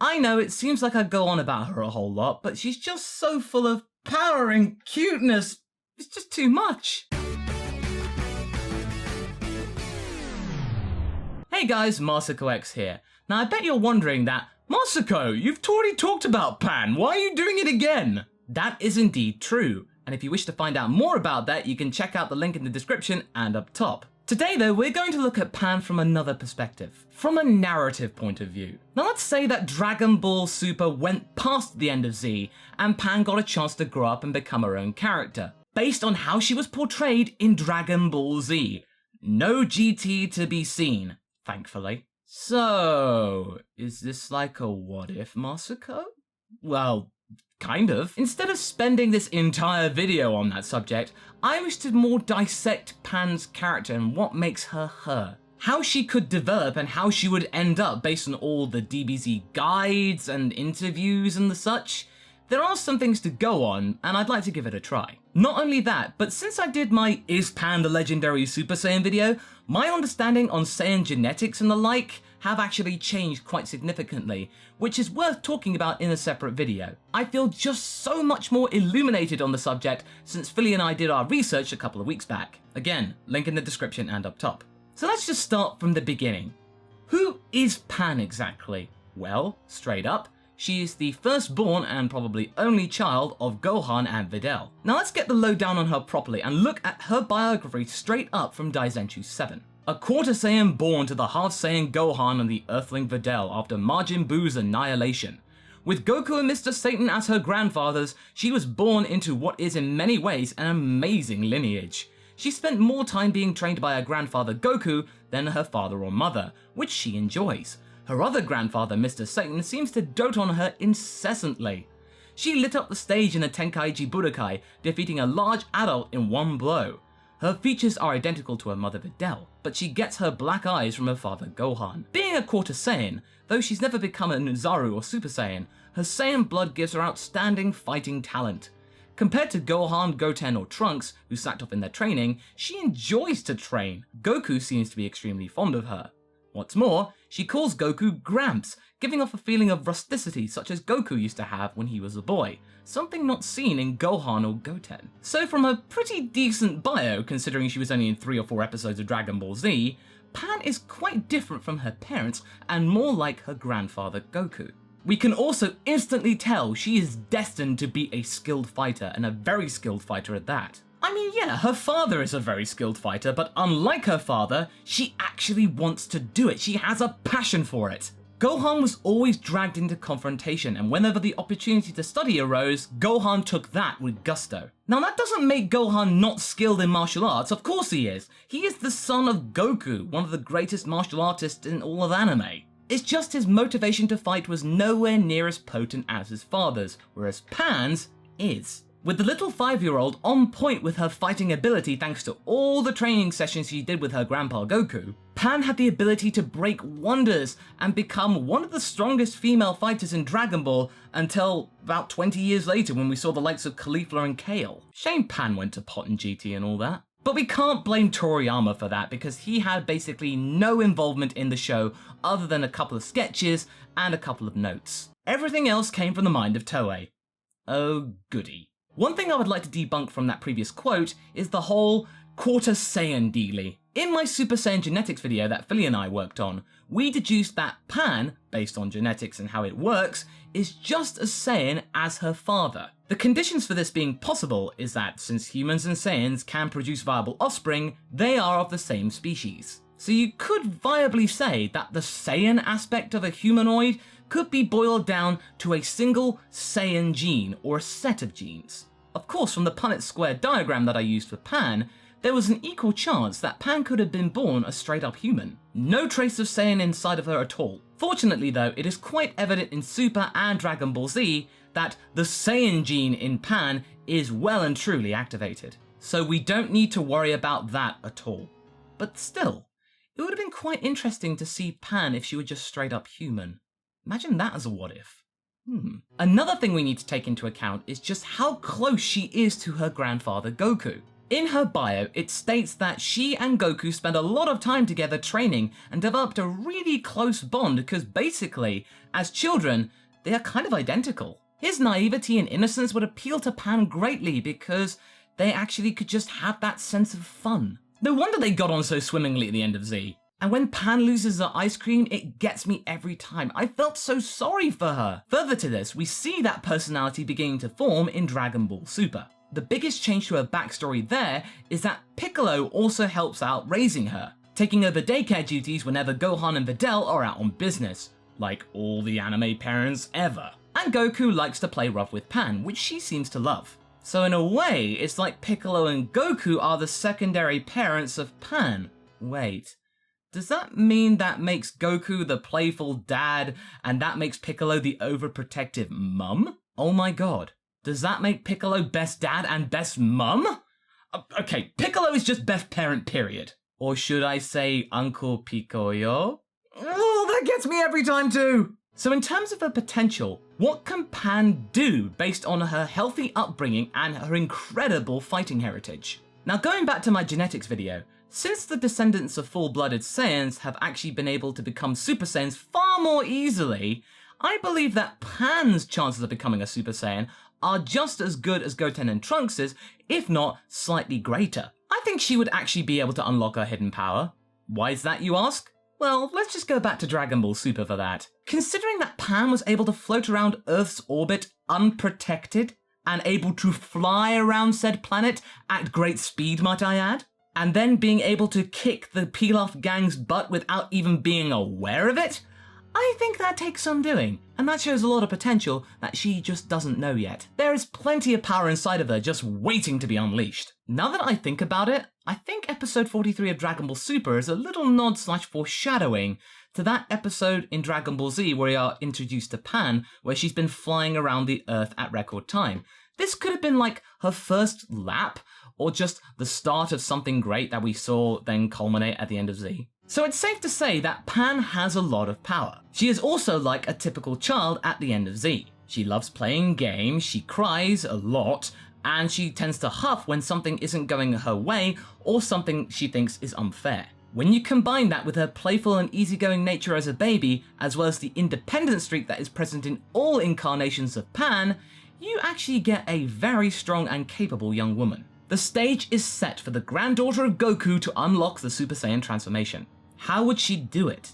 I know it seems like I go on about her a whole lot, but she's just so full of power and cuteness. It's just too much. Hey guys, MasakoX here. Now I bet you're wondering that, Masako, you've already talked about Pan, why are you doing it again? That is indeed true, and if you wish to find out more about that, you can check out the link in the description and up top. Today though, we're going to look at Pan from another perspective, from a narrative point of view. Now let's say that Dragon Ball Super went past the end of Z, and Pan got a chance to grow up and become her own character, based on how she was portrayed in Dragon Ball Z. No GT to be seen, thankfully. So, is this like a what if, Masako? Well, kind of. Instead of spending this entire video on that subject, I wish to more dissect Pan's character and what makes her her. How she could develop and how she would end up based on all the DBZ guides and interviews and the such. There are some things to go on, and I'd like to give it a try. Not only that, but since I did my Is Pan the Legendary Super Saiyan video, my understanding on Saiyan genetics and the like have actually changed quite significantly, which is worth talking about in a separate video. I feel just so much more illuminated on the subject since Philly and I did our research a couple of weeks back. Again, link in the description and up top. So let's just start from the beginning. Who is Pan exactly? Well, straight up, she is the firstborn and probably only child of Gohan and Videl. Now let's get the lowdown on her properly and look at her biography straight up from Daizenshuu 7. A quarter Saiyan born to the half Saiyan Gohan and the Earthling Videl after Majin Buu's annihilation. With Goku and Mr. Satan as her grandfathers, she was born into what is in many ways an amazing lineage. She spent more time being trained by her grandfather Goku than her father or mother, which she enjoys. Her other grandfather, Mr. Satan, seems to dote on her incessantly. She lit up the stage in the Tenkaichi Budokai, defeating a large adult in one blow. Her features are identical to her mother Videl, but she gets her black eyes from her father Gohan. Being a quarter Saiyan, though she's never become a Zaru or Super Saiyan, her Saiyan blood gives her outstanding fighting talent. Compared to Gohan, Goten or Trunks, who slacked off in their training, she enjoys to train. Goku seems to be extremely fond of her. What's more, she calls Goku Gramps, giving off a feeling of rusticity such as Goku used to have when he was a boy, something not seen in Gohan or Goten. So from a pretty decent bio, considering she was only in 3 or 4 episodes of Dragon Ball Z, Pan is quite different from her parents and more like her grandfather Goku. We can also instantly tell she is destined to be a skilled fighter, and a very skilled fighter at that. I mean, yeah, her father is a very skilled fighter, but unlike her father, she actually wants to do it. She has a passion for it. Gohan was always dragged into confrontation, and whenever the opportunity to study arose, Gohan took that with gusto. Now that doesn't make Gohan not skilled in martial arts, of course he is. He is the son of Goku, one of the greatest martial artists in all of anime. It's just his motivation to fight was nowhere near as potent as his father's, whereas Pan's is. With the little 5-year-old on point with her fighting ability thanks to all the training sessions she did with her grandpa Goku, Pan had the ability to break wonders and become one of the strongest female fighters in Dragon Ball until about 20 years later when we saw the likes of Caulifla and Kale. Shame Pan went to pot and GT and all that. But we can't blame Toriyama for that because he had basically no involvement in the show other than a couple of sketches and a couple of notes. Everything else came from the mind of Toei. Oh goody. One thing I would like to debunk from that previous quote is the whole quarter Saiyan dealie. In my Super Saiyan genetics video that Philly and I worked on, we deduced that Pan, based on genetics and how it works, is just as Saiyan as her father. The conditions for this being possible is that since humans and Saiyans can produce viable offspring, they are of the same species. So you could viably say that the Saiyan aspect of a humanoid could be boiled down to a single Saiyan gene or a set of genes. Of course, from the Punnett square diagram that I used for Pan, there was an equal chance that Pan could have been born a straight up human. No trace of Saiyan inside of her at all. Fortunately though, it is quite evident in Super and Dragon Ball Z that the Saiyan gene in Pan is well and truly activated. So we don't need to worry about that at all. But still, it would have been quite interesting to see Pan if she were just straight up human. Imagine that as a what if. Another thing we need to take into account is just how close she is to her grandfather Goku. In her bio, it states that she and Goku spent a lot of time together training and developed a really close bond because basically, as children, they are kind of identical. His naivety and innocence would appeal to Pan greatly because they actually could just have that sense of fun. No wonder they got on so swimmingly at the end of Z. And when Pan loses her ice cream, it gets me every time. I felt so sorry for her. Further to this, we see that personality beginning to form in Dragon Ball Super. The biggest change to her backstory there is that Piccolo also helps out raising her, taking over daycare duties whenever Gohan and Videl are out on business, like all the anime parents ever. And Goku likes to play rough with Pan, which she seems to love. So in a way, it's like Piccolo and Goku are the secondary parents of Pan. Wait, does that mean that makes Goku the playful dad and that makes Piccolo the overprotective mum? Oh my god. Does that make Piccolo best dad and best mum? Okay, Piccolo is just best parent, period. Or should I say Uncle Piccolo? Oh, that gets me every time too! So in terms of her potential, what can Pan do based on her healthy upbringing and her incredible fighting heritage? Now going back to my genetics video, since the descendants of full-blooded Saiyans have actually been able to become Super Saiyans far more easily, I believe that Pan's chances of becoming a Super Saiyan are just as good as Goten and Trunks's, if not slightly greater. I think she would actually be able to unlock her hidden power. Why is that, you ask? Well, let's just go back to Dragon Ball Super for that. Considering that Pan was able to float around Earth's orbit unprotected, and able to fly around said planet at great speed, might I add, and then being able to kick the Pilaf gang's butt without even being aware of it, I think that takes some doing, and that shows a lot of potential that she just doesn't know yet. There is plenty of power inside of her just waiting to be unleashed. Now that I think about it, I think episode 43 of Dragon Ball Super is a little nod / foreshadowing to that episode in Dragon Ball Z where we are introduced to Pan, where she's been flying around the Earth at record time. This could have been like her first lap, or just the start of something great that we saw then culminate at the end of Z. So it's safe to say that Pan has a lot of power. She is also like a typical child at the end of Z. She loves playing games, she cries a lot, and she tends to huff when something isn't going her way or something she thinks is unfair. When you combine that with her playful and easygoing nature as a baby, as well as the independent streak that is present in all incarnations of Pan, you actually get a very strong and capable young woman. The stage is set for the granddaughter of Goku to unlock the Super Saiyan transformation. How would she do it?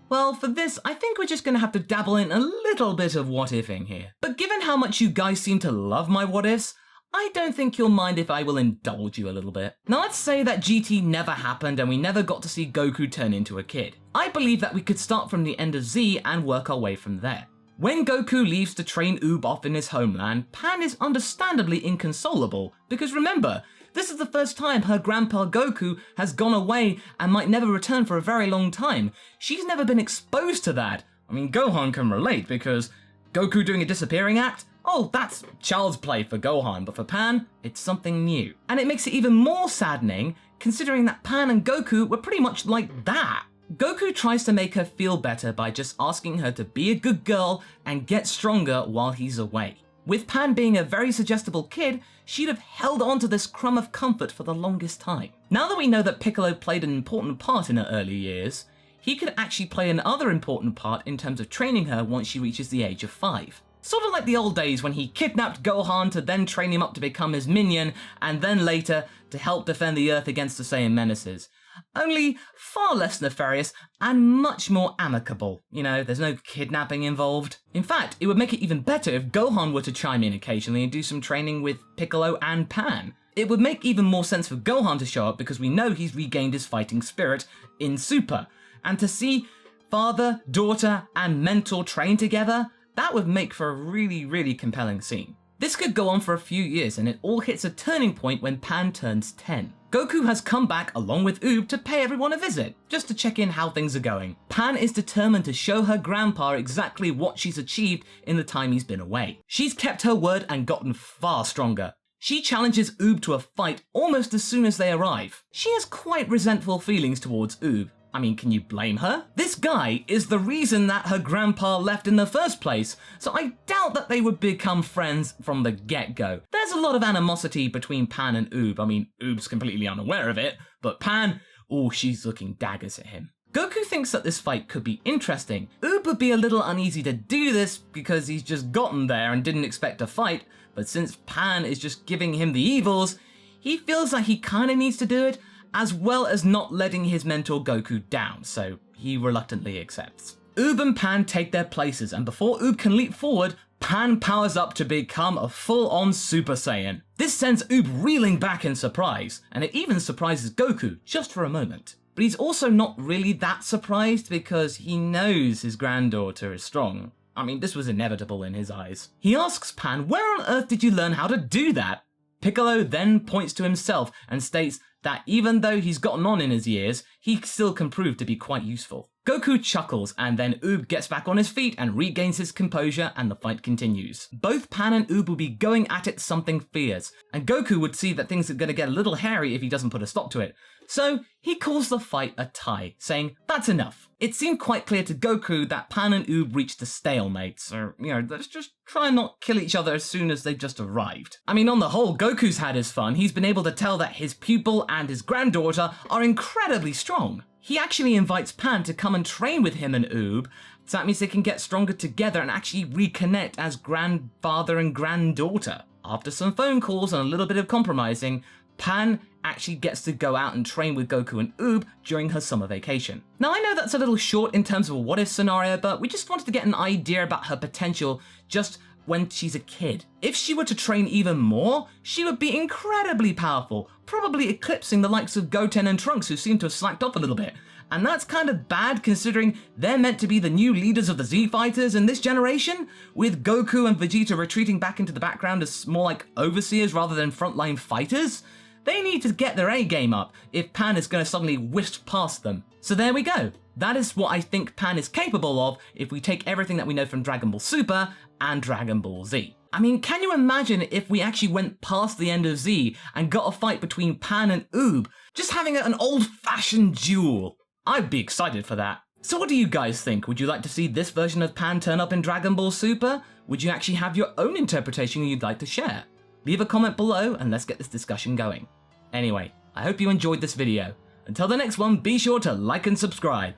Well, for this, I think we're just going to have to dabble in a little bit of what-ifing here. But given how much you guys seem to love my what-ifs, I don't think you'll mind if I will indulge you a little bit. Now let's say that GT never happened and we never got to see Goku turn into a kid. I believe that we could start from the end of Z and work our way from there. When Goku leaves to train Oob off in his homeland, Pan is understandably inconsolable, because remember, this is the first time her grandpa Goku has gone away and might never return for a very long time. She's never been exposed to that. I mean, Gohan can relate, because Goku doing a disappearing act? Oh, that's child's play for Gohan, but for Pan, it's something new. And it makes it even more saddening, considering that Pan and Goku were pretty much like that. Goku tries to make her feel better by just asking her to be a good girl and get stronger while he's away. With Pan being a very suggestible kid, she'd have held on to this crumb of comfort for the longest time. Now that we know that Piccolo played an important part in her early years, he could actually play another important part in terms of training her once she reaches the age of 5. Sort of like the old days when he kidnapped Gohan to then train him up to become his minion, and then later to help defend the Earth against the Saiyan menaces. Only far less nefarious and much more amicable. You know, there's no kidnapping involved. In fact, it would make it even better if Gohan were to chime in occasionally and do some training with Piccolo and Pan. It would make even more sense for Gohan to show up because we know he's regained his fighting spirit in Super. And to see father, daughter, and mentor train together, that would make for a really compelling scene. This could go on for a few years and it all hits a turning point when Pan turns 10. Goku has come back along with Oob to pay everyone a visit, just to check in how things are going. Pan is determined to show her grandpa exactly what she's achieved in the time he's been away. She's kept her word and gotten far stronger. She challenges Oob to a fight almost as soon as they arrive. She has quite resentful feelings towards Oob. I mean, can you blame her? This guy is the reason that her grandpa left in the first place, so I doubt that they would become friends from the get-go. There's a lot of animosity between Pan and Oob. I mean, Oob's completely unaware of it, but Pan, oh, she's looking daggers at him. Goku thinks that this fight could be interesting. Oob would be a little uneasy to do this because he's just gotten there and didn't expect to fight, but since Pan is just giving him the evils, he feels like he kinda needs to do it, as well as not letting his mentor Goku down, so he reluctantly accepts. Oob and Pan take their places, and before Oob can leap forward, Pan powers up to become a full-on Super Saiyan. This sends Oob reeling back in surprise, and it even surprises Goku, just for a moment. But he's also not really that surprised because he knows his granddaughter is strong. I mean, this was inevitable in his eyes. He asks Pan, where on earth did you learn how to do that? Piccolo then points to himself and states that even though he's gotten on in his years, he still can prove to be quite useful. Goku chuckles, and then Oob gets back on his feet and regains his composure, and the fight continues. Both Pan and Oob will be going at it something fierce, and Goku would see that things are going to get a little hairy if he doesn't put a stop to it. So he calls the fight a tie, saying, that's enough. It seemed quite clear to Goku that Pan and Oob reached a stalemate, so, let's just try and not kill each other as soon as they've just arrived. I mean, on the whole, Goku's had his fun. He's been able to tell that his pupil and his granddaughter are incredibly strong. He actually invites Pan to come and train with him and Oob, so that means they can get stronger together and actually reconnect as grandfather and granddaughter. After some phone calls and a little bit of compromising, Pan actually gets to go out and train with Goku and Oob during her summer vacation. Now, I know that's a little short in terms of a what-if scenario, but we just wanted to get an idea about her potential just when she's a kid. If she were to train even more, she would be incredibly powerful, probably eclipsing the likes of Goten and Trunks, who seem to have slacked off a little bit. And that's kind of bad considering they're meant to be the new leaders of the Z Fighters in this generation, with Goku and Vegeta retreating back into the background as more like overseers rather than frontline fighters. They need to get their A-game up if Pan is going to suddenly whisk past them. So there we go. That is what I think Pan is capable of if we take everything that we know from Dragon Ball Super and Dragon Ball Z. I mean, can you imagine if we actually went past the end of Z and got a fight between Pan and Oob, just having an old-fashioned duel? I'd be excited for that. So what do you guys think? Would you like to see this version of Pan turn up in Dragon Ball Super? Would you actually have your own interpretation you'd like to share? Leave a comment below and let's get this discussion going. Anyway, I hope you enjoyed this video. Until the next one, be sure to like and subscribe.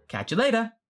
Catch you later.